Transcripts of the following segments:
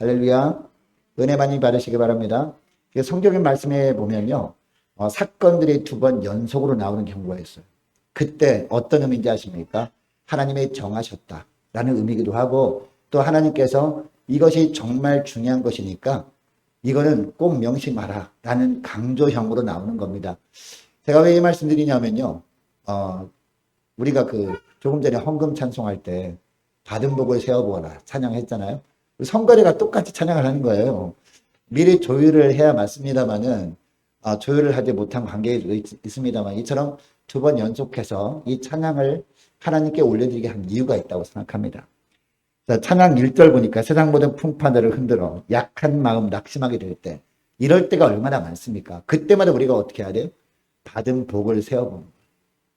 할렐루야. 은혜 많이 받으시기 바랍니다. 성경의 말씀에 보면요. 사건들이 2번 연속으로 나오는 경우가 있어요. 그때 어떤 의미인지 아십니까? 하나님이 정하셨다라는 의미이기도 하고 또 하나님께서 이것이 정말 중요한 것이니까 이거는 꼭 명심하라 라는 강조형으로 나오는 겁니다. 제가 왜 이 말씀 드리냐면요. 우리가 조금 전에 헌금 찬송할 때 받은 복을 세어보아라 찬양했잖아요. 성가대가 똑같이 찬양을 하는 거예요. 미리 조율을 해야 맞습니다만은 조율을 하지 못한 관계도 있습니다만 이처럼 2번 연속해서 이 찬양을 하나님께 올려드리게 한 이유가 있다고 생각합니다. 자, 찬양 1절 보니까 세상 모든 풍파들을 흔들어 약한 마음 낙심하게 될 때 이럴 때가 얼마나 많습니까? 그때마다 우리가 어떻게 해야 돼요? 받은 복을 세어보는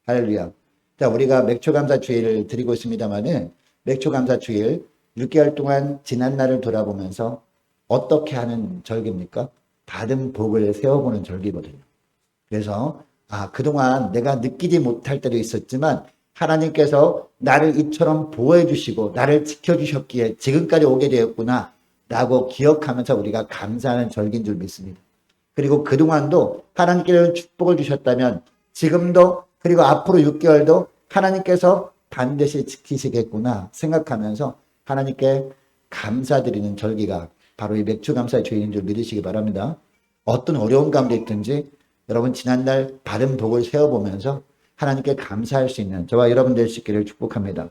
할렐루야. 자, 우리가 맥초감사 주일을 드리고 있습니다만은 맥초감사 주일 6개월 동안 지난 날을 돌아보면서 어떻게 하는 절기입니까? 받은 복을 세워보는 절기거든요. 그래서 그동안 내가 느끼지 못할 때도 있었지만 하나님께서 나를 이처럼 보호해 주시고 나를 지켜주셨기에 지금까지 오게 되었구나 라고 기억하면서 우리가 감사하는 절기인 줄 믿습니다. 그리고 그동안도 하나님께서 축복을 주셨다면 지금도 그리고 앞으로 6개월도 하나님께서 반드시 지키시겠구나 생각하면서 하나님께 감사드리는 절기가 바로 이 맥주감사 주일인 줄 믿으시기 바랍니다. 어떤 어려운 가운데 있든지 여러분 지난날 받은 복을 세어보면서 하나님께 감사할 수 있는 저와 여러분 될 수 있기를 축복합니다.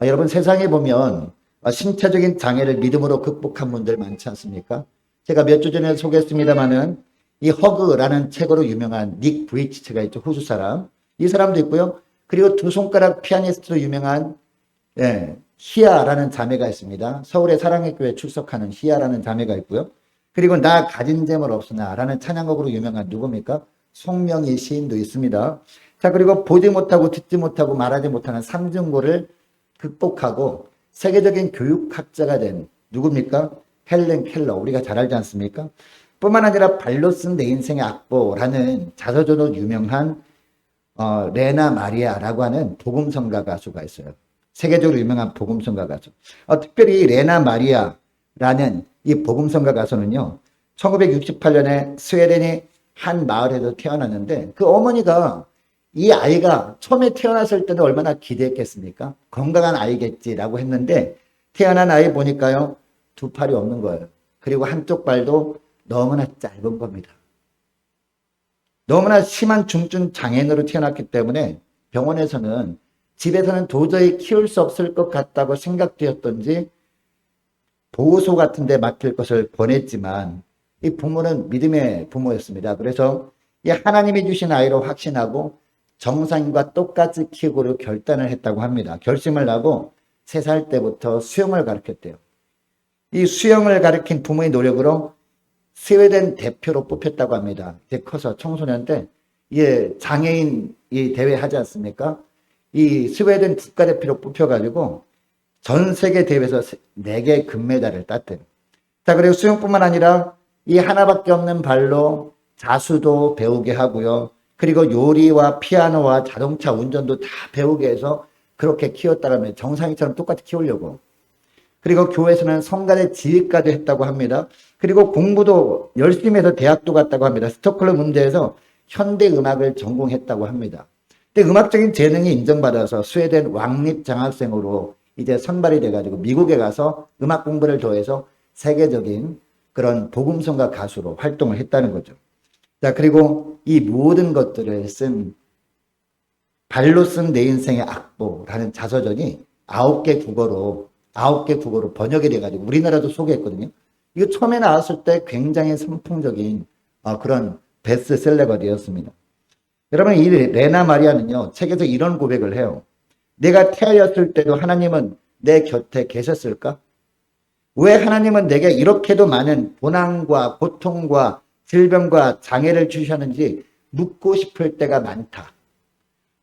여러분 세상에 보면 신체적인 장애를 믿음으로 극복한 분들 많지 않습니까? 제가 몇 주 전에 소개했습니다마는 이 허그라는 책으로 유명한 닉 브이치체가 있죠. 호주 사람. 이 사람도 있고요. 그리고 2손가락 피아니스트로 유명한 희아라는 자매가 있습니다. 서울의 사랑의 교회 출석하는 희아라는 자매가 있고요. 그리고 나 가진 재물 없으나 라는 찬양곡으로 유명한 누굽니까? 송명희 시인도 있습니다. 자, 그리고 보지 못하고 듣지 못하고 말하지 못하는 삼중고를 극복하고 세계적인 교육학자가 된 누굽니까? 헬렌 켈러. 우리가 잘 알지 않습니까? 뿐만 아니라 발로 쓴 내 인생의 악보라는 자서전으로 유명한 레나 마리아라고 하는 복음성가 가수가 있어요. 세계적으로 유명한 복음성가 가수. 특별히 레나 마리아라는 이 복음성가 가수는요. 1968년에 스웨덴의 한 마을에서 태어났는데 그 어머니가 이 아이가 처음에 태어났을 때도 얼마나 기대했겠습니까? 건강한 아이겠지라고 했는데 태어난 아이 보니까요. 2팔이 없는 거예요. 그리고 한쪽 발도 너무나 짧은 겁니다. 너무나 심한 중증 장애인으로 태어났기 때문에 병원에서는 집에서는 도저히 키울 수 없을 것 같다고 생각되었던지 보호소 같은 데 맡길 것을 권했지만 이 부모는 믿음의 부모였습니다. 그래서 이 하나님이 주신 아이로 확신하고 정상인과 똑같이 키우기로 결단을 했다고 합니다. 결심을 하고 3살 때부터 수영을 가르쳤대요. 이 수영을 가르친 부모의 노력으로 스웨덴 대표로 뽑혔다고 합니다. 이제 커서 청소년 때 장애인 이 대회 하지 않습니까? 이 스웨덴 국가대표로 뽑혀가지고 전 세계 대회에서 4개 금메달을 땄대요. 자, 그리고 수영뿐만 아니라 이 하나밖에 없는 발로 자수도 배우게 하고요. 그리고 요리와 피아노와 자동차 운전도 다 배우게 해서 그렇게 키웠다고 하면 정상이처럼 똑같이 키우려고. 그리고 교회에서는 성가대 지휘까지 했다고 합니다. 그리고 공부도 열심히 해서 대학도 갔다고 합니다. 스톡홀름 문제에서 현대음악을 전공했다고 합니다. 근데 음악적인 재능이 인정받아서 스웨덴 왕립 장학생으로 이제 선발이 돼가지고 미국에 가서 음악 공부를 더해서 세계적인 그런 복음성가 가수로 활동을 했다는 거죠. 자, 그리고 이 모든 것들을 발로 쓴 내 인생의 악보라는 자서전이 9개 국어로 번역이 돼가지고 우리나라도 소개했거든요. 이거 처음에 나왔을 때 굉장히 선풍적인 그런 베스트셀러가 되었습니다. 여러분, 이 레나 마리아는요, 책에서 이런 고백을 해요. 내가 태어났을 때도 하나님은 내 곁에 계셨을까? 왜 하나님은 내게 이렇게도 많은 고난과 고통과 질병과 장애를 주셨는지 묻고 싶을 때가 많다.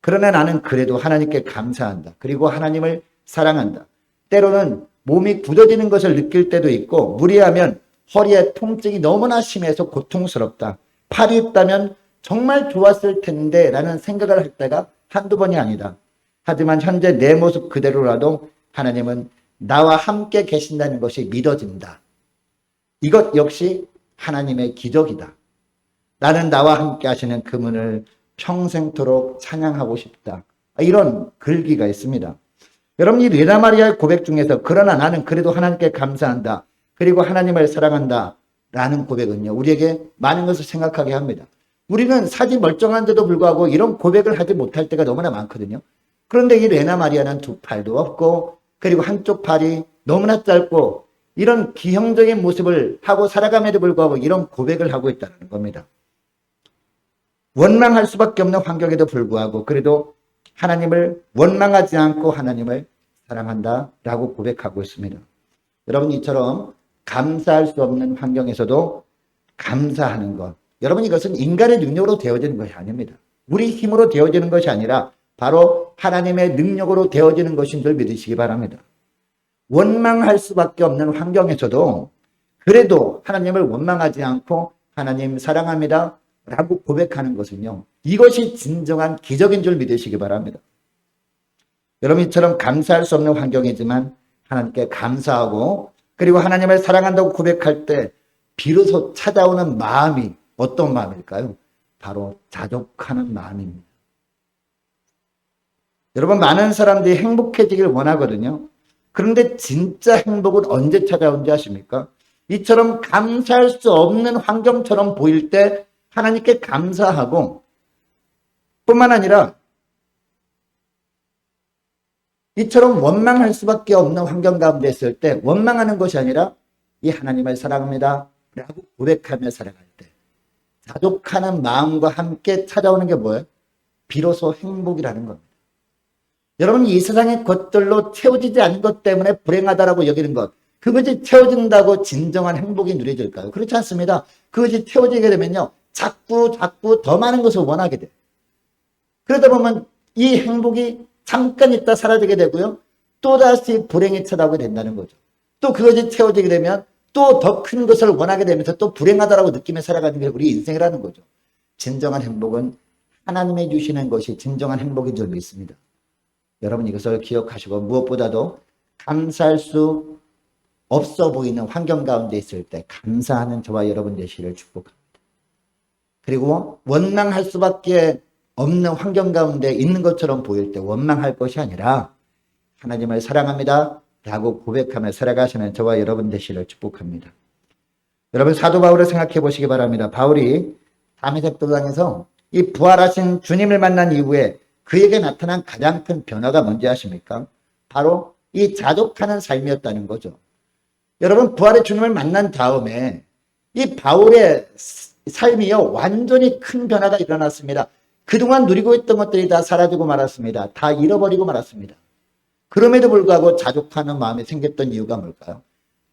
그러나 나는 그래도 하나님께 감사한다. 그리고 하나님을 사랑한다. 때로는 몸이 굳어지는 것을 느낄 때도 있고 무리하면 허리에 통증이 너무나 심해서 고통스럽다. 팔이 있다면 정말 좋았을 텐데 라는 생각을 할 때가 한두 번이 아니다. 하지만 현재 내 모습 그대로라도 하나님은 나와 함께 계신다는 것이 믿어진다. 이것 역시 하나님의 기적이다. 나는 나와 함께 하시는 그분을 평생토록 찬양하고 싶다. 이런 글귀가 있습니다. 여러분, 이 레나 마리아의 고백 중에서 그러나 나는 그래도 하나님께 감사한다. 그리고 하나님을 사랑한다. 라는 고백은요, 우리에게 많은 것을 생각하게 합니다. 우리는 사지 멀쩡한데도 불구하고 이런 고백을 하지 못할 때가 너무나 많거든요. 그런데 이 레나 마리아는 두 팔도 없고, 그리고 한쪽 팔이 너무나 짧고, 이런 기형적인 모습을 하고 살아감에도 불구하고 이런 고백을 하고 있다는 겁니다. 원망할 수밖에 없는 환경에도 불구하고 그래도 하나님을 원망하지 않고 하나님을 사랑한다라고 고백하고 있습니다. 여러분, 이처럼 감사할 수 없는 환경에서도 감사하는 것, 여러분, 이것은 인간의 능력으로 되어지는 것이 아닙니다. 우리 힘으로 되어지는 것이 아니라 바로 하나님의 능력으로 되어지는 것인 줄 믿으시기 바랍니다. 원망할 수밖에 없는 환경에서도 그래도 하나님을 원망하지 않고 하나님 사랑합니다 라고 고백하는 것은요, 이것이 진정한 기적인 줄 믿으시기 바랍니다. 여러분, 이처럼 감사할 수 없는 환경이지만 하나님께 감사하고 그리고 하나님을 사랑한다고 고백할 때 비로소 찾아오는 마음이 어떤 마음일까요? 바로 자족하는 마음입니다. 여러분, 많은 사람들이 행복해지길 원하거든요. 그런데 진짜 행복은 언제 찾아오는지 아십니까? 이처럼 감사할 수 없는 환경처럼 보일 때 하나님께 감사하고 뿐만 아니라 이처럼 원망할 수밖에 없는 환경 가운데 있을 때 원망하는 것이 아니라 이 하나님을 사랑합니다 라고 고백하며 살아갈 때 자족하는 마음과 함께 찾아오는 게 뭐예요? 비로소 행복이라는 겁니다. 여러분, 이 세상의 것들로 채워지지 않은 것 때문에 불행하다라고 여기는 것, 그것이 채워진다고 진정한 행복이 누려질까요? 그렇지 않습니다. 그것이 채워지게 되면요, 자꾸 더 많은 것을 원하게 돼요. 그러다 보면 이 행복이 잠깐 있다 사라지게 되고요, 또다시 불행이 찾아오게 된다는 거죠. 또 그것이 채워지게 되면 또 더 큰 것을 원하게 되면서 또 불행하다라고 느끼며 살아가는 게 우리 인생이라는 거죠. 진정한 행복은 하나님이 주시는 것이 진정한 행복인 줄 믿습니다. 여러분, 이것을 기억하시고 무엇보다도 감사할 수 없어 보이는 환경 가운데 있을 때 감사하는 저와 여러분 되시기를 축복합니다. 그리고 원망할 수밖에 없는 환경 가운데 있는 것처럼 보일 때 원망할 것이 아니라 하나님을 사랑합니다 라고 고백하며 살아가시는 저와 여러분 되시기를 축복합니다. 여러분, 사도 바울을 생각해 보시기 바랍니다. 바울이 다메섹 도상에서 이 부활하신 주님을 만난 이후에 그에게 나타난 가장 큰 변화가 뭔지 아십니까? 바로 이 자족하는 삶이었다는 거죠. 여러분, 부활의 주님을 만난 다음에 이 바울의 삶이요, 완전히 큰 변화가 일어났습니다. 그동안 누리고 있던 것들이 다 사라지고 말았습니다. 다 잃어버리고 말았습니다. 그럼에도 불구하고 자족하는 마음이 생겼던 이유가 뭘까요?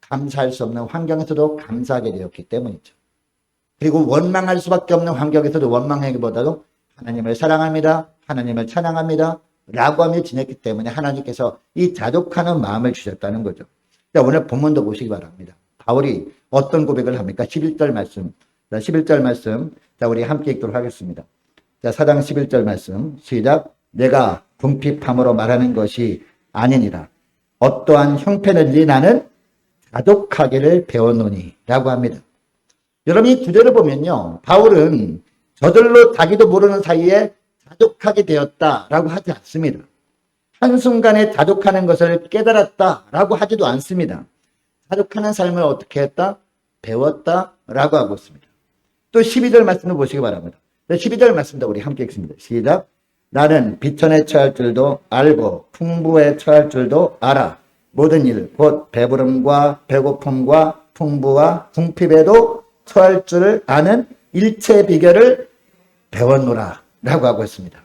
감사할 수 없는 환경에서도 감사하게 되었기 때문이죠. 그리고 원망할 수밖에 없는 환경에서도 원망하기보다도 하나님을 사랑합니다, 하나님을 찬양합니다 라고 하며 지냈기 때문에 하나님께서 이 자족하는 마음을 주셨다는 거죠. 자, 오늘 본문도 보시기 바랍니다. 바울이 어떤 고백을 합니까? 11절 말씀. 자, 11절 말씀. 자, 우리 함께 읽도록 하겠습니다. 자, 4장 11절 말씀. 시작. 내가 궁핍함으로 말하는 것이 아니니라. 어떠한 형편이든지 나는 자족하기를 배웠노니 라고 합니다. 여러분, 이 구절을 보면요, 바울은 저절로 자기도 모르는 사이에 자족하게 되었다라고 하지 않습니다. 한순간에 자족하는 것을 깨달았다라고 하지도 않습니다. 자족하는 삶을 어떻게 했다? 배웠다라고 하고 있습니다. 또 12절 말씀을 보시기 바랍니다. 12절 말씀도 우리 함께 읽습니다. 시작. 나는 비천에 처할 줄도 알고 풍부에 처할 줄도 알아. 모든 일, 곧 배부름과 배고픔과 풍부와 궁핍에도 처할 줄 아는 일체 비결을 배웠노라 라고 하고 있습니다.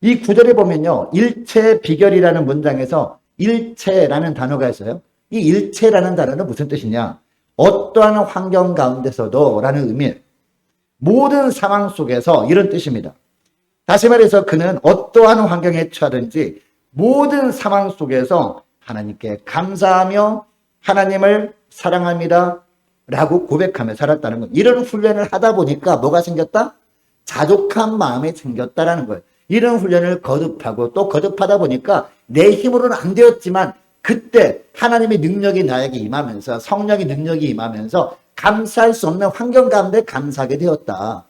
이 구절에 보면요, 일체 비결이라는 문장에서 일체라는 단어가 있어요. 이 일체라는 단어는 무슨 뜻이냐? 어떠한 환경 가운데서도 라는 의미예요. 모든 상황 속에서 이런 뜻입니다. 다시 말해서 그는 어떠한 환경에 처하든지 모든 상황 속에서 하나님께 감사하며 하나님을 사랑합니다 라고 고백하며 살았다는 것. 이런 훈련을 하다 보니까 뭐가 생겼다? 자족한 마음이 생겼다라는 거예요. 이런 훈련을 거듭하고 또 거듭하다 보니까 내 힘으로는 안 되었지만 그때 하나님의 능력이 나에게 임하면서 성령의 능력이 임하면서 감사할 수 없는 환경 가운데 감사하게 되었다.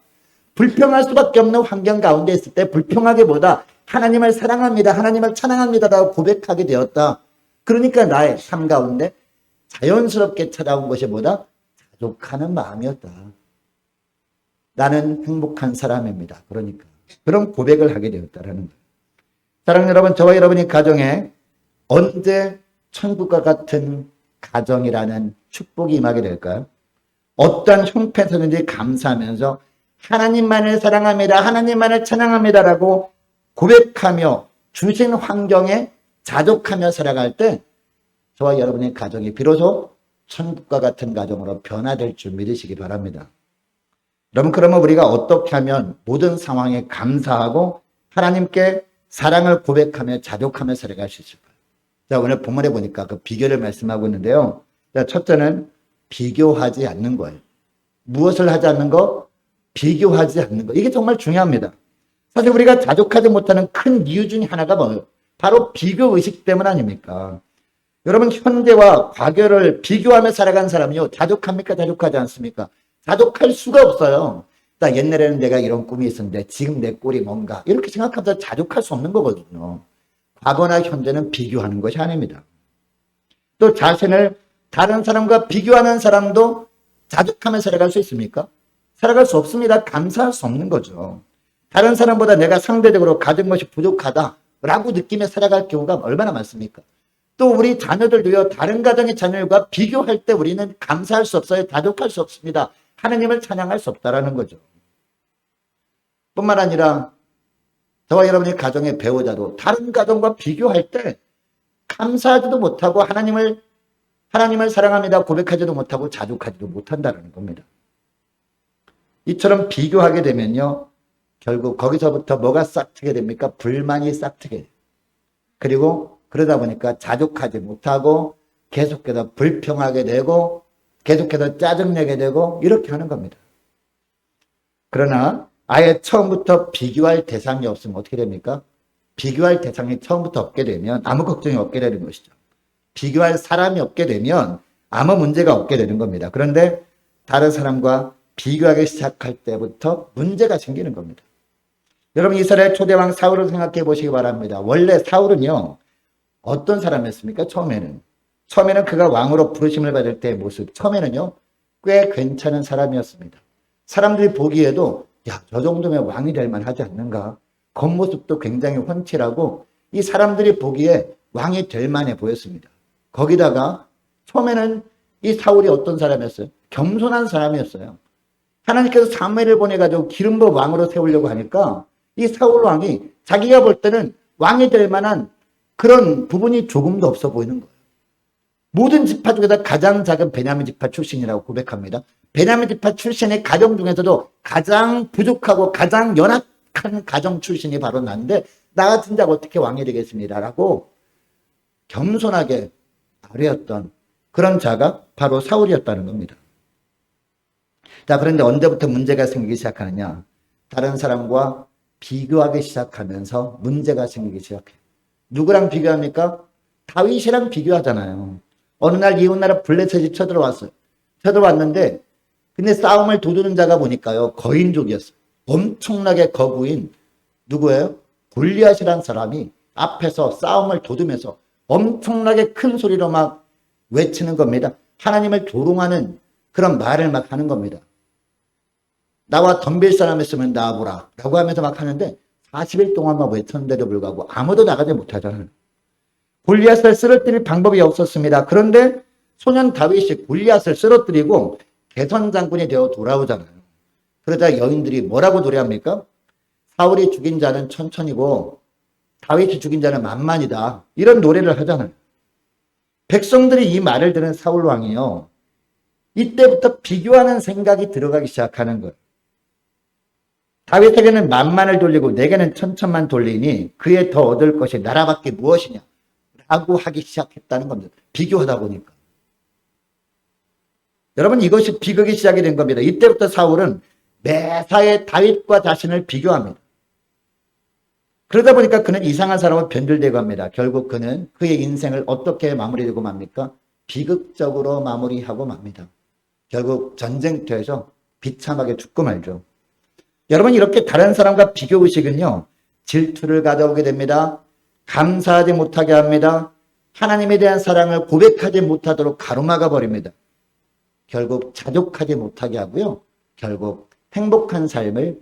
불평할 수밖에 없는 환경 가운데 있을 때 불평하기보다 하나님을 사랑합니다. 하나님을 찬양합니다라고 고백하게 되었다. 그러니까 나의 삶 가운데 자연스럽게 찾아온 것이 뭐다? 자족하는 마음이었다. 나는 행복한 사람입니다. 그러니까 그런 고백을 하게 되었다라는 거예요. 사랑하는 여러분, 저와 여러분의 가정에 언제 천국과 같은 가정이라는 축복이 임하게 될까요? 어떤 형편에서든지 감사하면서 하나님만을 사랑합니다. 하나님만을 찬양합니다라고 고백하며 주신 환경에 자족하며 살아갈 때 저와 여러분의 가정이 비로소 천국과 같은 가정으로 변화될 줄 믿으시기 바랍니다. 여러분, 그러면 우리가 어떻게 하면 모든 상황에 감사하고 하나님께 사랑을 고백하며 자족하며 살아갈 수 있을까요? 자, 오늘 본문에 보니까 그 비결을 말씀하고 있는데요. 자, 첫째는 비교하지 않는 거예요. 무엇을 하지 않는 거? 비교하지 않는 거. 이게 정말 중요합니다. 사실 우리가 자족하지 못하는 큰 이유 중에 하나가 뭐예요? 바로 비교의식 때문 아닙니까? 여러분, 현재와 과거를 비교하며 살아간 사람이요, 자족합니까? 자족하지 않습니까? 자족할 수가 없어요. 나 옛날에는 내가 이런 꿈이 있었는데 지금 내 꼴이 뭔가 이렇게 생각하면서 자족할 수 없는 거거든요. 과거나 현재는 비교하는 것이 아닙니다. 또 자신을 다른 사람과 비교하는 사람도 자족하며 살아갈 수 있습니까? 살아갈 수 없습니다. 감사할 수 없는 거죠. 다른 사람보다 내가 상대적으로 가진 것이 부족하다라고 느끼며 살아갈 경우가 얼마나 많습니까? 또 우리 자녀들도요, 다른 가정의 자녀들과 비교할 때 우리는 감사할 수 없어요. 자족할 수 없습니다. 하나님을 찬양할 수 없다라는 거죠. 뿐만 아니라 저와 여러분의 가정의 배우자도 다른 가정과 비교할 때 감사하지도 못하고 하나님을 사랑합니다 고백하지도 못하고 자족하지도 못한다는 겁니다. 이처럼 비교하게 되면요, 결국 거기서부터 뭐가 싹트게 됩니까? 불만이 싹트게 돼요. 그리고 그러다 보니까 자족하지 못하고 계속해서 불평하게 되고 계속해서 짜증내게 되고 이렇게 하는 겁니다. 그러나 아예 처음부터 비교할 대상이 없으면 어떻게 됩니까? 비교할 대상이 처음부터 없게 되면 아무 걱정이 없게 되는 것이죠. 비교할 사람이 없게 되면 아무 문제가 없게 되는 겁니다. 그런데 다른 사람과 비교하기 시작할 때부터 문제가 생기는 겁니다. 여러분, 이스라엘 초대왕 사울을 생각해 보시기 바랍니다. 원래 사울은요, 어떤 사람이었습니까? 처음에는 그가 왕으로 부르심을 받을 때의 모습, 처음에는요, 꽤 괜찮은 사람이었습니다. 사람들이 보기에도 야, 저 정도면 왕이 될 만하지 않는가? 겉모습도 굉장히 훤칠하고 이 사람들이 보기에 왕이 될 만해 보였습니다. 거기다가 처음에는 이 사울이 어떤 사람이었어요? 겸손한 사람이었어요. 하나님께서 사무엘을 보내가지고 기름 부어 왕으로 세우려고 하니까 이 사울 왕이 자기가 볼 때는 왕이 될 만한 그런 부분이 조금도 없어 보이는 거예요. 모든 지파 중에서 가장 작은 베냐민 지파 출신이라고 고백합니다. 베냐민 지파 출신의 가정 중에서도 가장 부족하고 가장 연약한 가정 출신이 바로 나인데 나 같은 자가 어떻게 왕이 되겠습니다 라고 겸손하게 아뢰었던 그런 자가 바로 사울이었다는 겁니다. 자, 그런데 언제부터 문제가 생기기 시작하느냐? 다른 사람과 비교하기 시작하면서 문제가 생기기 시작해요. 누구랑 비교합니까? 다윗이랑 비교하잖아요. 어느 날 이웃나라 블레셋이 쳐들어왔어요. 쳐들어왔는데 근데 싸움을 도두는 자가 보니까요, 거인족이었어요. 엄청나게 거구인 누구예요? 골리앗이라는 사람이 앞에서 싸움을 도두면서 엄청나게 큰 소리로 막 외치는 겁니다. 하나님을 조롱하는 그런 말을 막 하는 겁니다. 나와 덤빌 사람 있으면 나와보라 라고 하면서 막 하는데 40일 동안 막 외쳤는데도 불구하고 아무도 나가지 못하잖아요. 골리앗을 쓰러뜨릴 방법이 없었습니다. 그런데 소년 다윗이 골리앗을 쓰러뜨리고 개선 장군이 되어 돌아오잖아요. 그러자 여인들이 뭐라고 노래합니까? 사울이 죽인 자는 천천히고 다윗이 죽인 자는 만만이다. 이런 노래를 하잖아요. 백성들이 이 말을 들은 사울 왕이요, 이때부터 비교하는 생각이 들어가기 시작하는 거예요. 다윗에게는 만만을 돌리고 내게는 천천만 돌리니 그에 더 얻을 것이 나라밖에 무엇이냐 라고 하기 시작했다는 겁니다. 비교하다 보니까. 여러분, 이것이 비극이 시작이 된 겁니다. 이때부터 사울은 매사에 다윗과 자신을 비교합니다. 그러다 보니까 그는 이상한 사람으로 변질되고 합니다. 결국 그는 그의 인생을 어떻게 마무리되고 맙니까? 비극적으로 마무리하고 맙니다. 결국 전쟁터에서 비참하게 죽고 말죠. 여러분, 이렇게 다른 사람과 비교의식은요, 질투를 가져오게 됩니다. 감사하지 못하게 합니다. 하나님에 대한 사랑을 고백하지 못하도록 가로막아 버립니다. 결국 자족하지 못하게 하고요. 결국 행복한 삶을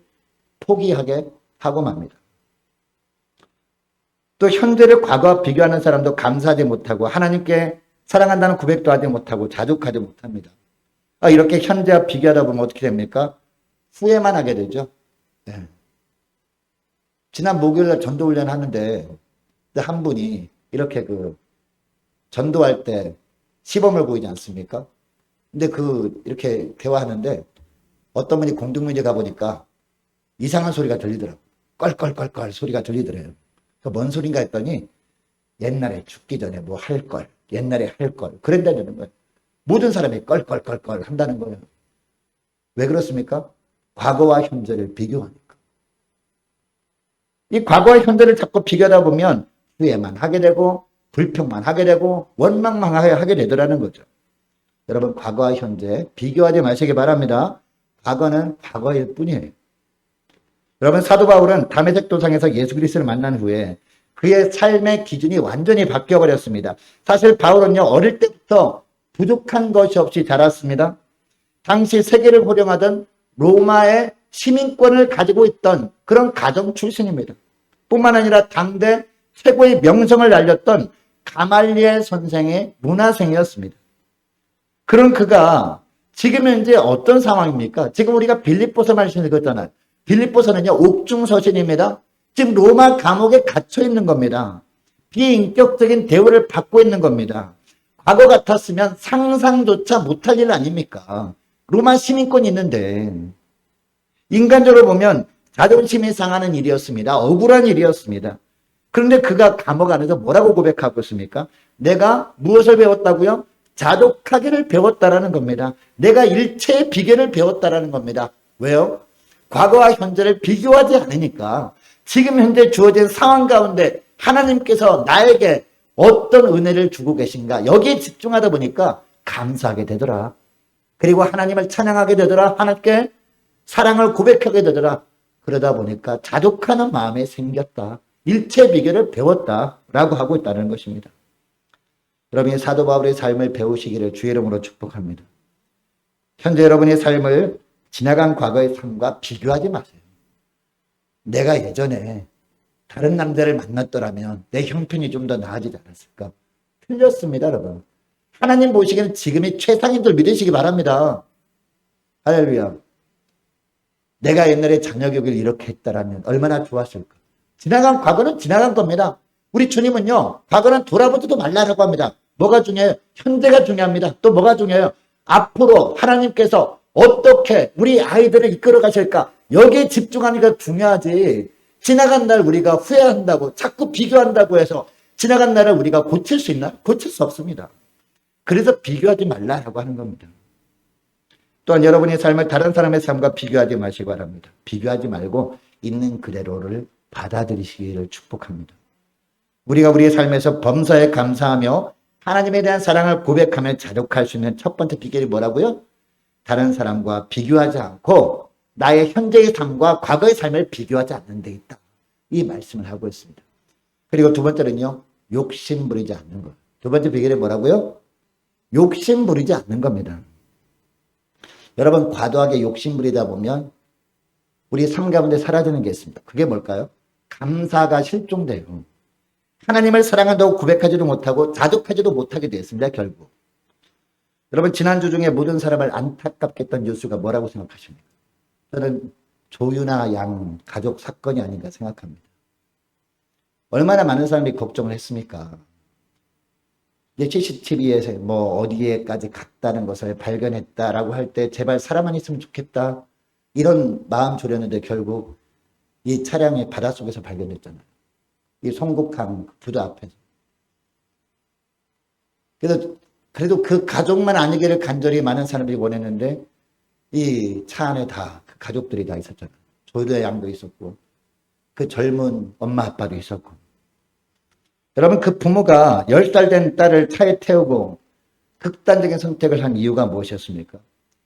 포기하게 하고 맙니다. 또 현재를 과거와 비교하는 사람도 감사하지 못하고 하나님께 사랑한다는 고백도 하지 못하고 자족하지 못합니다. 이렇게 현재와 비교하다 보면 어떻게 됩니까? 후회만 하게 되죠. 네. 지난 목요일날 전도훈련 하는데 한 분이 이렇게 전도할 때 시범을 보이지 않습니까? 근데 이렇게 대화하는데 어떤 분이 공동묘지 가보니까 이상한 소리가 들리더라고요. 껄껄껄껄 소리가 들리더래요. 뭔 소린가 했더니 옛날에 죽기 전에 뭐 할 걸, 옛날에 할 걸, 그런다는 거예요. 모든 사람이 껄껄껄껄 한다는 거예요. 왜 그렇습니까? 과거와 현재를 비교하니까. 이 과거와 현재를 자꾸 비교하다 보면 후회만 하게 되고 불평만 하게 되고 원망만 하게 되더라는 거죠. 여러분, 과거와 현재 비교하지 마시기 바랍니다. 과거는 과거일 뿐이에요. 여러분, 사도 바울은 다메섹 도상에서 예수 그리스도를 만난 후에 그의 삶의 기준이 완전히 바뀌어버렸습니다. 사실 바울은요, 어릴 때부터 부족한 것이 없이 자랐습니다. 당시 세계를 호령하던 로마의 시민권을 가지고 있던 그런 가정 출신입니다. 뿐만 아니라 당대 최고의 명성을 날렸던 가말리엘 선생의 문화생이었습니다. 그런 그가 지금 현재 어떤 상황입니까? 지금 우리가 빌립보서 말씀 읽었잖아요. 빌립보서는요, 옥중서신입니다. 지금 로마 감옥에 갇혀 있는 겁니다. 비인격적인 대우를 받고 있는 겁니다. 과거 같았으면 상상조차 못할 일 아닙니까? 로마 시민권이 있는데 인간적으로 보면 자존심이 상하는 일이었습니다. 억울한 일이었습니다. 그런데 그가 감옥 안에서 뭐라고 고백하고 있습니까? 내가 무엇을 배웠다고요? 자족하기를 배웠다라는 겁니다. 내가 일체의 비결을 배웠다라는 겁니다. 왜요? 과거와 현재를 비교하지 않으니까 지금 현재 주어진 상황 가운데 하나님께서 나에게 어떤 은혜를 주고 계신가, 여기에 집중하다 보니까 감사하게 되더라. 그리고 하나님을 찬양하게 되더라. 하나님께 사랑을 고백하게 되더라. 그러다 보니까 자족하는 마음이 생겼다. 일체 비결을 배웠다라고 하고 있다는 것입니다. 여러분이 사도 바울의 삶을 배우시기를 주의 이름으로 축복합니다. 현재 여러분의 삶을 지나간 과거의 삶과 비교하지 마세요. 내가 예전에 다른 남자를 만났더라면 내 형편이 좀 더 나아지지 않았을까? 틀렸습니다, 여러분. 하나님 보시기에는 지금이 최상인 줄 믿으시기 바랍니다. 할렐루야. 내가 옛날에 자녀 교육을 이렇게 했다라면 얼마나 좋았을까? 지나간 과거는 지나간 겁니다. 우리 주님은요, 과거는 돌아보지도 말라라고 합니다. 뭐가 중요해요? 현재가 중요합니다. 또 뭐가 중요해요? 앞으로 하나님께서 어떻게 우리 아이들을 이끌어 가실까? 여기에 집중하니까 중요하지. 지나간 날 우리가 후회한다고 자꾸 비교한다고 해서 지나간 날을 우리가 고칠 수 있나? 고칠 수 없습니다. 그래서 비교하지 말라라고 하는 겁니다. 또한 여러분의 삶을 다른 사람의 삶과 비교하지 마시기 바랍니다. 비교하지 말고 있는 그대로를 받아들이시기를 축복합니다. 우리가 우리의 삶에서 범사에 감사하며 하나님에 대한 사랑을 고백하며 자족할 수 있는 첫 번째 비결이 뭐라고요? 다른 사람과 비교하지 않고 나의 현재의 삶과 과거의 삶을 비교하지 않는 데 있다. 이 말씀을 하고 있습니다. 그리고 두 번째는요, 욕심 부리지 않는 것. 두 번째 비결이 뭐라고요? 욕심 부리지 않는 겁니다. 여러분, 과도하게 욕심 부리다 보면 우리 삶 가운데 사라지는 게 있습니다. 그게 뭘까요? 감사가 실종돼요. 하나님을 사랑한다고 고백하지도 못하고 자족하지도 못하게 되었습니다, 결국. 여러분, 지난주 중에 모든 사람을 안타깝게 했던 뉴스가 뭐라고 생각하십니까? 저는 조유나 양 가족 사건이 아닌가 생각합니다. 얼마나 많은 사람들이 걱정을 했습니까? CCTV에서 뭐 어디에까지 갔다는 것을 발견했다라고 할 때 제발 사람만 있으면 좋겠다. 이런 마음 졸였는데 결국 이 차량이 바닷속에서 발견됐잖아요. 이 송국항 부두 앞에서. 그래도 그 가족만 아니기를 간절히 많은 사람들이 원했는데 이 차 안에 다 그 가족들이 다 있었잖아요. 조유라 양도 있었고 그 젊은 엄마 아빠도 있었고. 여러분, 그 부모가 10살 된 딸을 차에 태우고 극단적인 선택을 한 이유가 무엇이었습니까?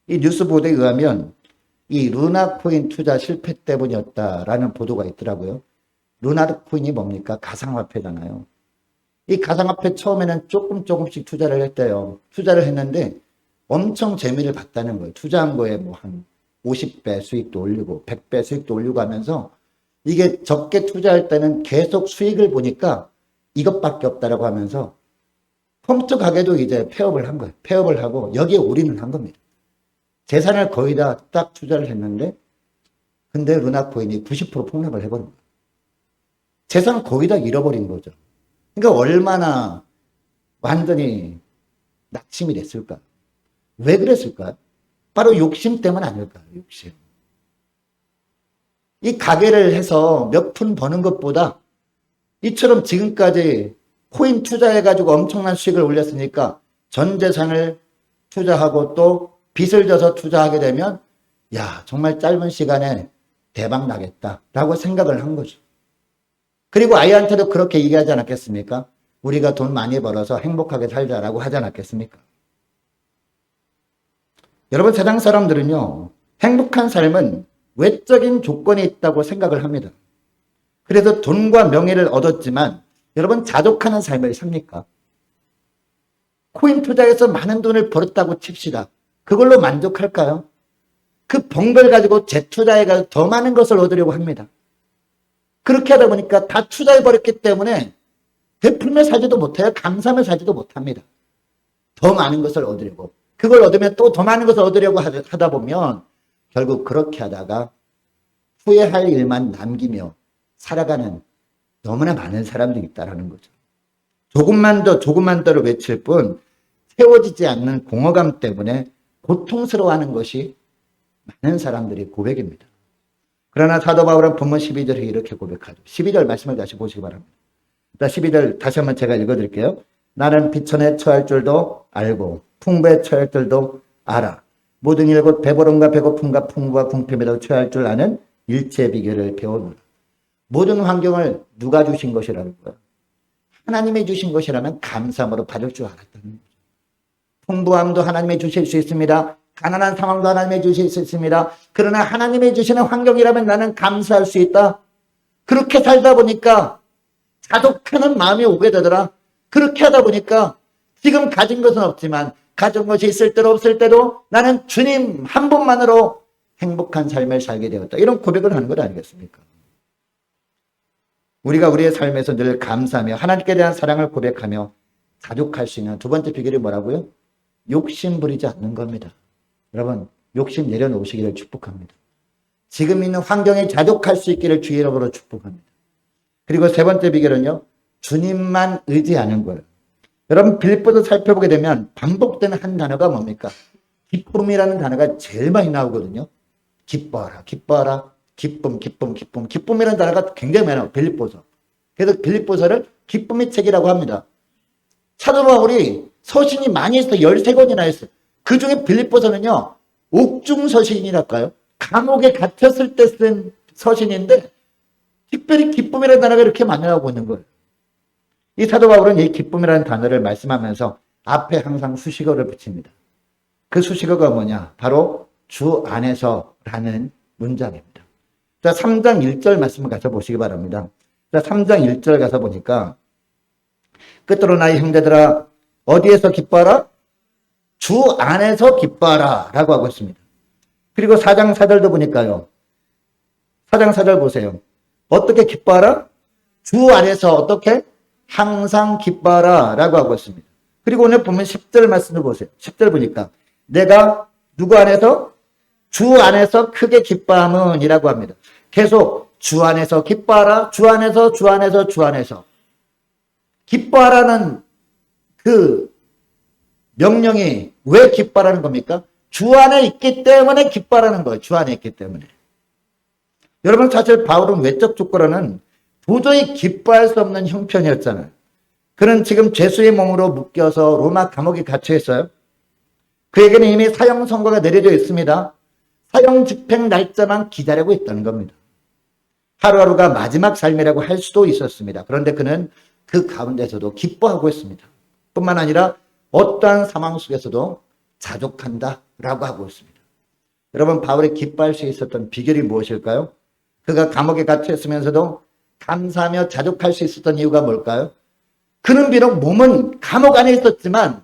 이 뉴스 보도에 의하면 이 루나코인 투자 실패 때문이었다라는 보도가 있더라고요. 루나코인이 뭡니까? 가상화폐잖아요. 이 가상화폐 처음에는 조금씩 투자를 했대요. 투자를 했는데 엄청 재미를 봤다는 거예요. 투자한 거에 뭐 한 50배 수익도 올리고 100배 수익도 올리고 하면서 이게 적게 투자할 때는 계속 수익을 보니까 이것밖에 없다라고 하면서 컴퓨터 가게도 이제 폐업을 한 거예요. 폐업을 하고 여기에 올인을 한 겁니다. 재산을 거의 다 딱 투자를 했는데 근데 루나코인이 90% 폭락을 해버린 거예요. 재산을 거의 다 잃어버린 거죠. 그러니까 얼마나 완전히 낙심이 됐을까? 왜 그랬을까? 바로 욕심 때문 아닐까요? 욕심. 이 가게를 해서 몇 푼 버는 것보다 이처럼 지금까지 코인 투자해가지고 엄청난 수익을 올렸으니까 전 재산을 투자하고 또 빚을 져서 투자하게 되면 야, 정말 짧은 시간에 대박 나겠다라고 생각을 한 거죠. 그리고 아이한테도 그렇게 얘기하지 않았겠습니까? 우리가 돈 많이 벌어서 행복하게 살자라고 하지 않았겠습니까? 여러분, 세상 사람들은요, 행복한 삶은 외적인 조건이 있다고 생각을 합니다. 그래서 돈과 명예를 얻었지만 여러분, 자족하는 삶을 삽니까? 코인 투자해서 많은 돈을 벌었다고 칩시다. 그걸로 만족할까요? 그 번 걸 가지고 재투자해가지고 더 많은 것을 얻으려고 합니다. 그렇게 하다 보니까 다 투자해버렸기 때문에 베풀며 살지도 못해요. 감사하며 살지도 못합니다. 더 많은 것을 얻으려고. 그걸 얻으면 또 더 많은 것을 얻으려고 하다 보면 결국 그렇게 하다가 후회할 일만 남기며 살아가는 너무나 많은 사람들이 있다는 거죠. 조금만 더를 외칠 뿐 채워지지 않는 공허감 때문에 고통스러워하는 것이 많은 사람들의 고백입니다. 그러나 사도 바울은 본문 12절에 이렇게 고백하죠. 12절 말씀을 다시 보시기 바랍니다. 12절 다시 한번 제가 읽어드릴게요. 나는 비천에 처할 줄도 알고 풍부에 처할 줄도 알아. 모든 일 곧 배부름과 배고픔과 풍부와 궁핍에도 처할 줄 아는 일체 비결을 배우노라. 모든 환경을 누가 주신 것이라는 거예요? 하나님이 주신 것이라면 감사함으로 받을 줄 알았다는 거죠. 풍부함도 하나님이 주실 수 있습니다. 가난한 상황도 하나님이 주실 수 있습니다. 그러나 하나님이 주시는 환경이라면 나는 감사할 수 있다. 그렇게 살다 보니까 자족하는 마음이 오게 되더라. 그렇게 하다 보니까 지금 가진 것은 없지만 가진 것이 있을 때도 없을 때도 나는 주님 한 분만으로 행복한 삶을 살게 되었다. 이런 고백을 하는 것 아니겠습니까? 우리가 우리의 삶에서 늘 감사하며 하나님께 대한 사랑을 고백하며 자족할 수 있는 두 번째 비결이 뭐라고요? 욕심 부리지 않는 겁니다. 여러분, 욕심 내려놓으시기를 축복합니다. 지금 있는 환경에 자족할 수 있기를 주의 이름으로 축복합니다. 그리고 세 번째 비결은요, 주님만 의지하는 거예요. 여러분, 빌립보서 살펴보게 되면 반복되는 한 단어가 뭡니까? 기쁨이라는 단어가 제일 많이 나오거든요. 기뻐하라, 기뻐하라, 기쁨, 기쁨, 기쁨. 기쁨이라는 단어가 굉장히 많이 나와요. 빌립보서. 그래서 빌립보서를 기쁨의 책이라고 합니다. 사도 바울이 서신이 많이 있어요. 13권이나 했어요. 그 중에 빌립보서는요, 옥중 서신이랄까요? 감옥에 갇혔을 때 쓴 서신인데 특별히 기쁨이라는 단어가 이렇게 많이 나오고 있는 거예요. 이 사도 바울은 이 기쁨이라는 단어를 말씀하면서 앞에 항상 수식어를 붙입니다. 그 수식어가 뭐냐? 바로 주 안에서라는 문장입니다. 자, 3장 1절 말씀을 가서 보시기 바랍니다. 자, 3장 1절 가서 보니까 끝으로 나의 형제들아 어디에서 기뻐하라? 주 안에서 기뻐하라 라고 하고 있습니다. 그리고 4장 4절도 보니까요. 4장 4절 보세요. 어떻게 기뻐하라? 주 안에서 어떻게? 항상 기뻐하라 라고 하고 있습니다. 그리고 오늘 보면 10절 말씀을 보세요. 10절 보니까 내가 누구 안에서? 주 안에서 크게 기뻐함은 이라고 합니다. 계속 주 안에서 기뻐하라. 주 안에서 주 안에서 주 안에서 기뻐하라는 그 명령이 왜 기뻐하라는 겁니까? 주 안에 있기 때문에 기뻐하라는 거예요. 주 안에 있기 때문에. 여러분, 사실 바울은 외적 조건으로는 도저히 기뻐할 수 없는 형편이었잖아요. 그는 지금 죄수의 몸으로 묶여서 로마 감옥에 갇혀 있어요. 그에게는 이미 사형 선고가 내려져 있습니다. 사형 집행 날짜만 기다리고 있다는 겁니다. 하루하루가 마지막 삶이라고 할 수도 있었습니다. 그런데 그는 그 가운데서도 기뻐하고 있습니다. 뿐만 아니라 어떠한 상황 속에서도 자족한다라고 하고 있습니다. 여러분, 바울이 기뻐할 수 있었던 비결이 무엇일까요? 그가 감옥에 갇혀 있으면서도 감사하며 자족할 수 있었던 이유가 뭘까요? 그는 비록 몸은 감옥 안에 있었지만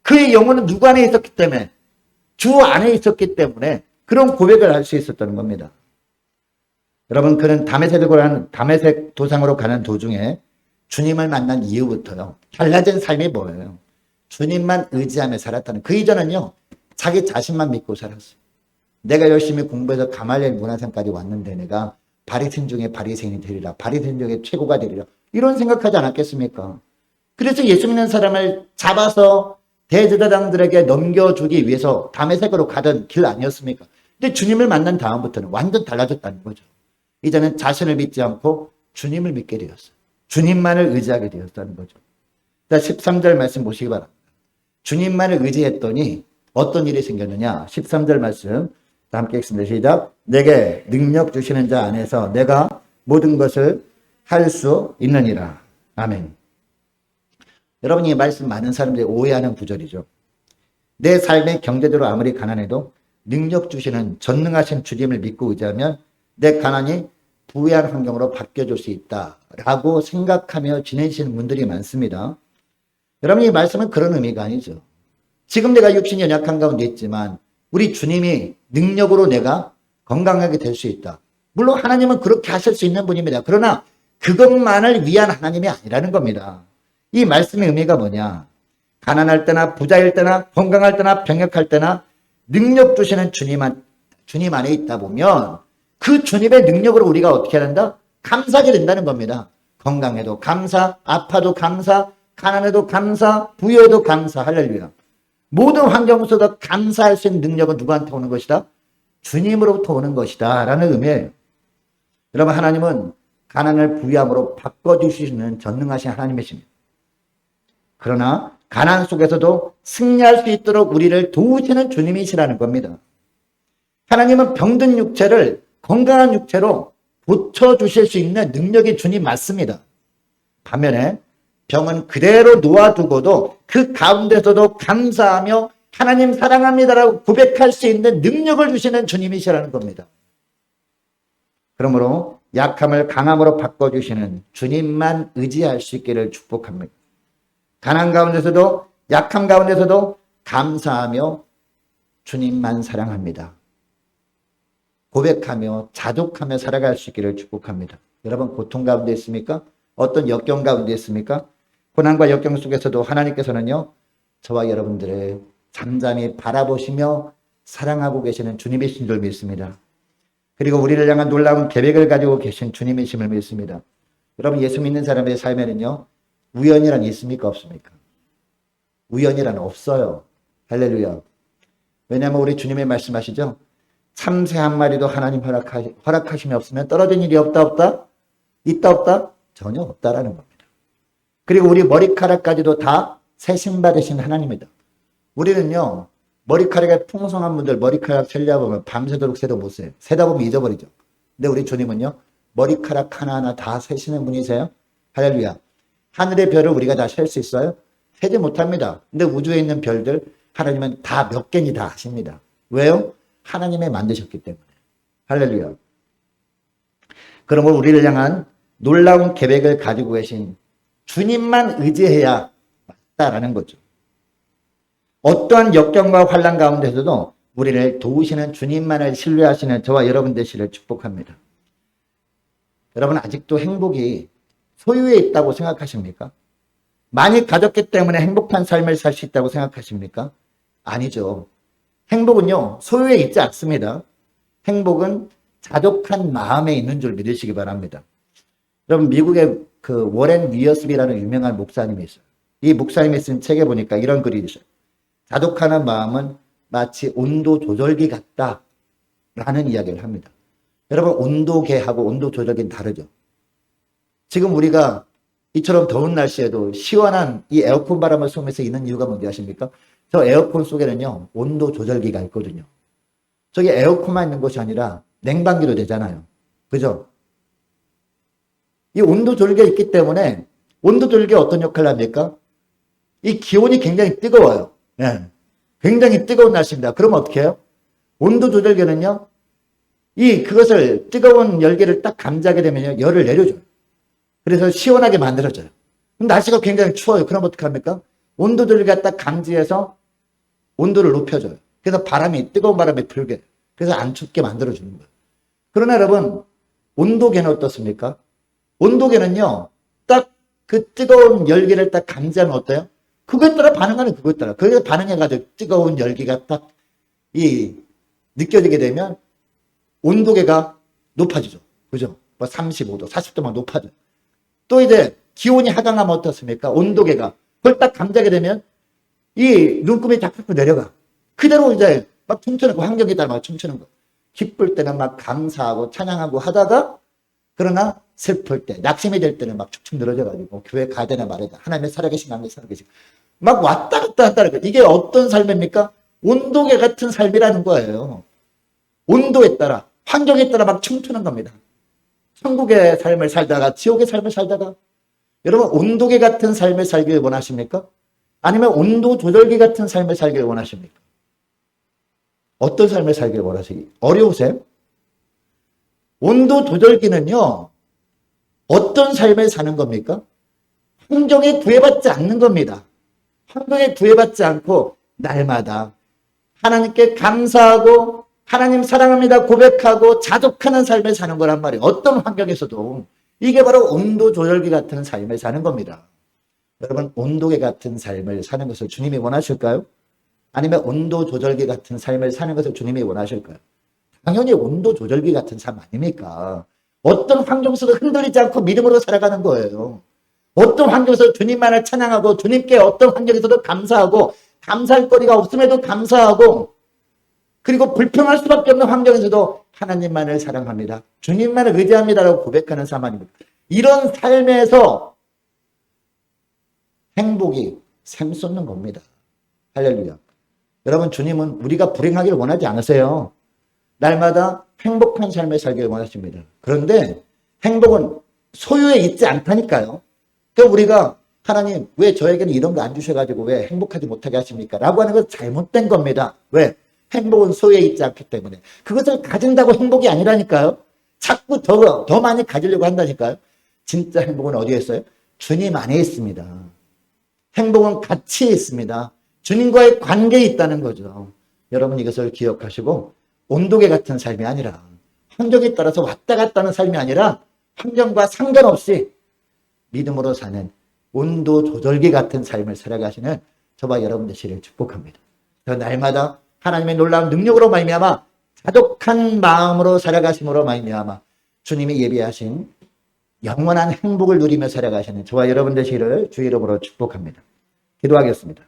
그의 영혼은 누구 안에 있었기 때문에, 주 안에 있었기 때문에 그런 고백을 할 수 있었던 겁니다. 여러분, 그는 다메섹 도상으로 가는 도중에 주님을 만난 이후부터요, 달라진 삶이 뭐예요? 주님만 의지하며 살았다는, 그 이전은요 자기 자신만 믿고 살았어요. 내가 열심히 공부해서 가말리엘 문화생까지 왔는데 내가 바리새인 중에 바리새인이 되리라, 바리새인 중에 최고가 되리라, 이런 생각하지 않았겠습니까? 그래서 예수 믿는 사람을 잡아서 대제사장들에게 넘겨주기 위해서 다메섹으로 가던 길 아니었습니까? 근데 주님을 만난 다음부터는 완전 달라졌다는 거죠. 이제는 자신을 믿지 않고 주님을 믿게 되었어요. 주님만을 의지하게 되었다는 거죠. 자, 13절 말씀 보시기 바랍니다. 주님만을 의지했더니 어떤 일이 생겼느냐? 13절 말씀 함께 읽습니다. 시작. 내게 능력 주시는 자 안에서 내가 모든 것을 할 수 있느니라. 아멘. 여러분, 이 말씀 많은 사람들이 오해하는 구절이죠. 내 삶의 경제적으로 아무리 가난해도 능력 주시는 전능하신 주님을 믿고 의지하면 내 가난이 부유한 환경으로 바뀌어줄 수 있다라고 생각하며 지내시는 분들이 많습니다. 여러분, 이 말씀은 그런 의미가 아니죠. 지금 내가 육신이 연약한 가운데 있지만 우리 주님이 능력으로 내가 건강하게 될 수 있다. 물론 하나님은 그렇게 하실 수 있는 분입니다. 그러나 그것만을 위한 하나님이 아니라는 겁니다. 이 말씀의 의미가 뭐냐? 가난할 때나 부자일 때나 건강할 때나 병약할 때나 능력 주시는 주님 안에 있다 보면 그 주님의 능력으로 우리가 어떻게 한다? 감사하게 된다는 겁니다. 건강해도 감사, 아파도 감사, 가난해도 감사, 부여해도 감사. 할렐루야. 모든 환경 속에서 감사할 수 있는 능력은 누구한테 오는 것이다? 주님으로부터 오는 것이다 라는 의미예요. 여러분, 하나님은 가난을 부유함으로 바꿔주시는 전능하신 하나님이십니다. 그러나 가난 속에서도 승리할 수 있도록 우리를 도우시는 주님이시라는 겁니다. 하나님은 병든 육체를 건강한 육체로 고쳐주실 수 있는 능력이 주님 맞습니다. 반면에 병은 그대로 놓아두고도 그 가운데서도 감사하며 하나님 사랑합니다라고 고백할 수 있는 능력을 주시는 주님이시라는 겁니다. 그러므로 약함을 강함으로 바꿔주시는 주님만 의지할 수 있기를 축복합니다. 가난 가운데서도 약함 가운데서도 감사하며 주님만 사랑합니다. 고백하며 자족하며 살아갈 수 있기를 축복합니다. 여러분, 고통 가운데 있습니까? 어떤 역경 가운데 있습니까? 고난과 역경 속에서도 하나님께서는요, 저와 여러분들을 잠잠히 바라보시며 사랑하고 계시는 주님이신 줄 믿습니다. 그리고 우리를 향한 놀라운 계획을 가지고 계신 주님이심을 믿습니다. 여러분, 예수 믿는 사람의 삶에는요, 우연이란 있습니까? 없습니까? 우연이란 없어요. 할렐루야. 왜냐하면 우리 주님이 말씀하시죠. 참새 한 마리도 하나님 허락하심이 없으면 떨어진 일이 없다? 있다 없다? 전혀 없다라는 겁니다. 그리고 우리 머리카락까지도 다 세심 받으신 하나님이다. 우리는요, 머리카락이 풍성한 분들 머리카락 세려다 보면 밤새도록 세도 못 세요. 세다 보면 잊어버리죠. 근데 우리 주님은요, 머리카락 하나하나 다 세시는 분이세요. 할렐루야. 하늘의 별을 우리가 다 셀 수 있어요? 세지 못합니다. 근데 우주에 있는 별들 하나님은 다 몇 개니 다 아십니다. 왜요? 하나님이 만드셨기 때문에. 할렐루야. 그러므로 우리를 향한 놀라운 계획을 가지고 계신 주님만 의지해야 맞다라는 거죠. 어떠한 역경과 환난 가운데서도 우리를 도우시는 주님만을 신뢰하시는 저와 여러분 되시를 축복합니다. 여러분, 아직도 행복이 소유에 있다고 생각하십니까? 많이 가졌기 때문에 행복한 삶을 살 수 있다고 생각하십니까? 아니죠. 행복은요, 소유에 있지 않습니다. 행복은 자족한 마음에 있는 줄 믿으시기 바랍니다. 여러분, 미국의 그 워렌 위어스비라는 유명한 목사님이 있어요. 이 목사님이 쓴 책에 보니까 이런 글이 있어요. 자족하는 마음은 마치 온도 조절기 같다라는 이야기를 합니다. 여러분, 온도계하고 온도 조절기는 다르죠. 지금 우리가 이처럼 더운 날씨에도 시원한 이 에어컨 바람을 쏘면서 있는 이유가 뭔지 아십니까? 저 에어컨 속에는요, 온도 조절기가 있거든요. 저기 에어컨만 있는 것이 아니라 냉방기도 되잖아요. 그죠? 이 온도 조절기가 있기 때문에 온도 조절기가 어떤 역할을 합니까? 이 기온이 굉장히 뜨거워요. 예. 굉장히 뜨거운 날씨입니다. 그럼 어떻게 해요? 온도 조절기는요, 그것을 뜨거운 열기를 딱 감지하게 되면요, 열을 내려줘요. 그래서 시원하게 만들어져요. 그럼 날씨가 굉장히 추워요. 그럼 어떻게 합니까? 온도 조절기가 딱 감지해서 온도를 높여줘요. 그래서 뜨거운 바람이 불게. 그래서 안 춥게 만들어주는 거예요. 그러나 여러분, 온도계는 어떻습니까? 온도계는요, 딱 그 뜨거운 열기를 딱 감지하면 어때요? 그거에 따라 반응하는 그거에 따라. 그게 반응해가지고 뜨거운 열기가 딱 느껴지게 되면 온도계가 높아지죠. 그죠? 뭐 35도, 40도 막 높아져요. 또 이제 기온이 하강하면 어떻습니까? 온도계가. 그걸 딱 감지하게 되면 이 눈금이 자꾸 내려가. 그대로 이제 막 춤추는 거, 환경에 따라 막 춤추는 거. 기쁠 때는 막 감사하고 찬양하고 하다가, 그러나 슬플 때, 낙심이 될 때는 막 축축 늘어져가지고 교회 가야 되나 말아야 되나, 하나님의 살아계신 하나님의 살아계신 막 왔다 갔다 한다는 거예요. 이게 어떤 삶입니까? 온도계 같은 삶이라는 거예요. 온도에 따라, 환경에 따라 막 춤추는 겁니다. 천국의 삶을 살다가 지옥의 삶을 살다가. 여러분, 온도계 같은 삶을 살길 원하십니까? 아니면 온도 조절기 같은 삶을 살길 원하십니까? 어떤 삶을 살길 원하시기 어려우세요? 온도 조절기는요, 어떤 삶을 사는 겁니까? 환경에 구애받지 않는 겁니다. 환경에 구애받지 않고 날마다 하나님께 감사하고 하나님 사랑합니다 고백하고 자족하는 삶을 사는 거란 말이에요. 어떤 환경에서도. 이게 바로 온도 조절기 같은 삶을 사는 겁니다. 여러분, 온도계 같은 삶을 사는 것을 주님이 원하실까요? 아니면 온도 조절기 같은 삶을 사는 것을 주님이 원하실까요? 당연히 온도 조절기 같은 삶 아닙니까? 어떤 환경에서도 흔들리지 않고 믿음으로 살아가는 거예요. 어떤 환경에서 주님만을 찬양하고 주님께 어떤 환경에서도 감사하고 감사할 거리가 없음에도 감사하고, 그리고 불평할 수밖에 없는 환경에서도 하나님만을 사랑합니다. 주님만을 의지합니다라고 고백하는 삶 아닙니까? 이런 삶에서 행복이 샘솟는 겁니다. 할렐루야. 여러분, 주님은 우리가 불행하기를 원하지 않으세요. 날마다 행복한 삶을 살기를 원하십니다. 그런데 행복은 소유에 있지 않다니까요. 그러니까 우리가 하나님 왜 저에게는 이런 거 안 주셔가지고 왜 행복하지 못하게 하십니까? 라고 하는 건 잘못된 겁니다. 왜? 행복은 소유에 있지 않기 때문에. 그것을 가진다고 행복이 아니라니까요. 자꾸 더 많이 가지려고 한다니까요. 진짜 행복은 어디에 있어요? 주님 안에 있습니다. 행복은 가치에 있습니다. 주님과의 관계에 있다는 거죠. 여러분, 이것을 기억하시고 온도계 같은 삶이 아니라, 환경에 따라서 왔다 갔다 하는 삶이 아니라 환경과 상관없이 믿음으로 사는 온도 조절기 같은 삶을 살아가시는 저와 여러분 되시기를 축복합니다. 날마다 하나님의 놀라운 능력으로 말미암아 자족한 마음으로 살아가심으로 말미암아 주님이 예비하신 영원한 행복을 누리며 살아가시는 저와 여러분 되시기를 주의 이름으로 축복합니다. 기도하겠습니다.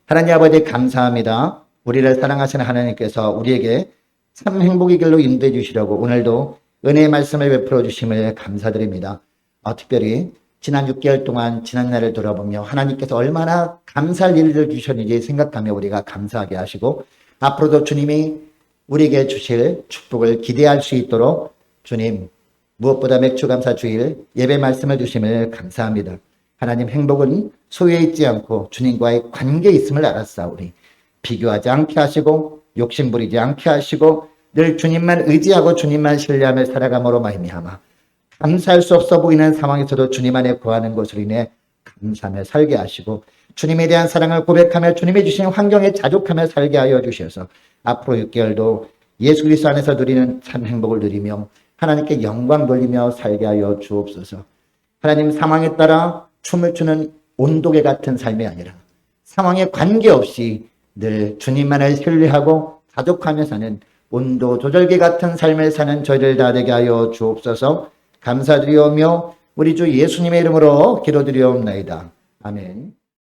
하나님 아버지, 감사합니다. 우리를 사랑하시는 하나님께서 우리에게 참 행복의 길로 인도해 주시려고 오늘도 은혜의 말씀을 베풀어 주심을 감사드립니다. 특별히 지난 6개월 동안 지난 날을 돌아보며 하나님께서 얼마나 감사할 일을 주셨는지 생각하며 우리가 감사하게 하시고, 앞으로도 주님이 우리에게 주실 축복을 기대할 수 있도록 주님, 무엇보다 맥주감사 주일 예배 말씀을 주심을 감사합니다. 하나님, 행복은 소유에 있지 않고 주님과의 관계에 있음을 알았사오니 비교하지 않게 하시고 욕심부리지 않게 하시고 늘 주님만 의지하고 주님만 신뢰하며 살아감으로 말미암아 감사할 수 없어 보이는 상황에서도 주님 안에 거하는 것으로 인해 감사하며 살게 하시고, 주님에 대한 사랑을 고백하며 주님이 주신 환경에 자족하며 살게 하여 주셔서 앞으로 6개월도 예수 그리스도 안에서 누리는 참 행복을 누리며 하나님께 영광 돌리며 살게 하여 주옵소서. 하나님, 상황에 따라 춤을 추는 온도계 같은 삶이 아니라 상황에 관계없이 늘 주님만을 신뢰하고 자족하며 사는 온도 조절기 같은 삶을 사는 저희들 다 되게 하여 주옵소서. 감사드리오며 우리 주 예수님의 이름으로 기도드리옵나이다. 아멘.